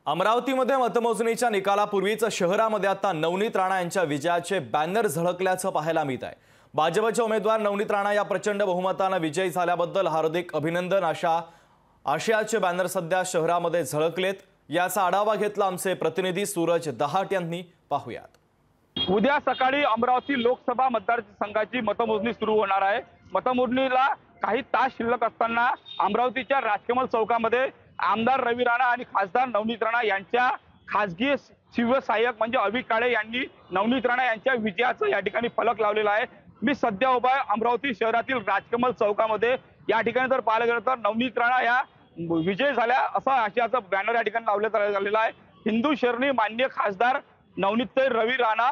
अमरावतीमध्ये मतमोजणीच्या निकालापूर्वीच शहरामध्ये आता नवनीत राणा यांच्या विजयाचे बॅनर झळकल्याचं पाहायला मिळत आहे। भाजपचे उमेदवार नवनीत राणा या प्रचंड बहुमताने विजयी झाल्याबद्दल हार्दिक अभिनंदन अशा आशयाचे बॅनर सध्या शहरामध्ये झळकलेत। याचा आढावा घेतला आमचे प्रतिनिधी सूरज दहाट यांनी। पाहूयात। उद्या सकाळी अमरावती लोकसभा मतदारसंघाची मतमोजणी सुरू होणार आहे। मतमोजणीला काही तास शिल्लक असताना अमरावतीच्या राजकमल चौकामध्ये आमदार रवी राणा आणि खासदार नवनीत राणा यांच्या खासगी शिवसहाय्यक म्हणजे अभि काळे यांनी नवनीत राणा यांच्या विजयाचं या ठिकाणी फलक लावलेला आहे। मी सध्या उभा आहे अमरावती शहरातील राजकमल चौकामध्ये। या ठिकाणी जर पाहिलं गेलं तर नवनीत राणा या विजय झाल्या असा आशयाचा बॅनर या ठिकाणी लावण्यात आलेला आहे। हिंदू शरणी मान्य खासदार नवनीत रवी राणा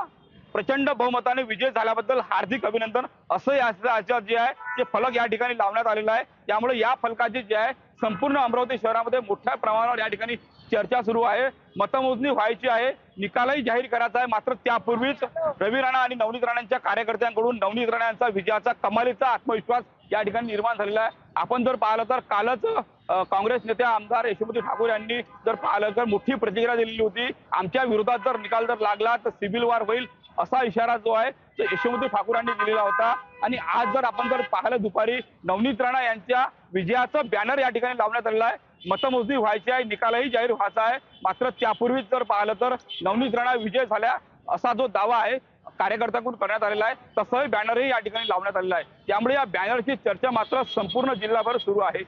प्रचंड बहुमताने विजय झाल्याबद्दल हार्दिक अभिनंदन असं या जे आहे ते फलक या ठिकाणी लावण्यात आलेला आहे। त्यामुळे या फलकाची जे आहे संपूर्ण अमरावती शहरामध्ये मोठ्या प्रमाणावर या ठिकाणी चर्चा सुरू आहे। मतमोजणी व्हायची आहे, निकालही जाहीर करायचा आहे, मात्र त्यापूर्वीच रवी राणा आणि नवनीत राणांच्या कार्यकर्त्यांकडून नवनीत राणा यांचा विजयाचा कमालीचा आत्मविश्वास या ठिकाणी निर्माण झालेला आहे। आपण जर पाहिलं तर कालच काँग्रेस नेत्या आमदार यशोमती ठाकूर यांनी जर पाहिलं तर मोठी प्रतिक्रिया दिलेली होती। आमच्या विरोधात जर निकाल जर लागला तर सिव्हिल वार होईल असा इशारा जो आहे तो यशोमती ठाकूर यांनी दिलेला होता। आणि आज जर आपण जर पाहिलं दुपारी नवनीत राणा यांच्या विजयाचं बॅनर या ठिकाणी लावण्यात आलेला आहे। मतमोजणी व्हायची आहे, निकालही जाहीर व्हायचा आहे, मात्र त्यापूर्वीच जर पाहिलं तर नवनीत राणा विजय झाल्या असा जो दावा आहे कार्यकर्त्यांकडून करण्यात आलेला आहे, तसंही बॅनरही या ठिकाणी लावण्यात आलेला आहे। त्यामुळे या बॅनरची चर्चा मात्र संपूर्ण जिल्हाभर सुरू आहे।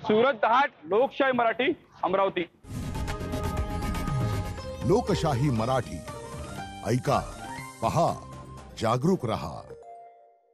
सूरज दहाट, लोकशाही मराठी, अमरावती। लोकशाही मराठी ऐका, पहा, जागरूक रहा।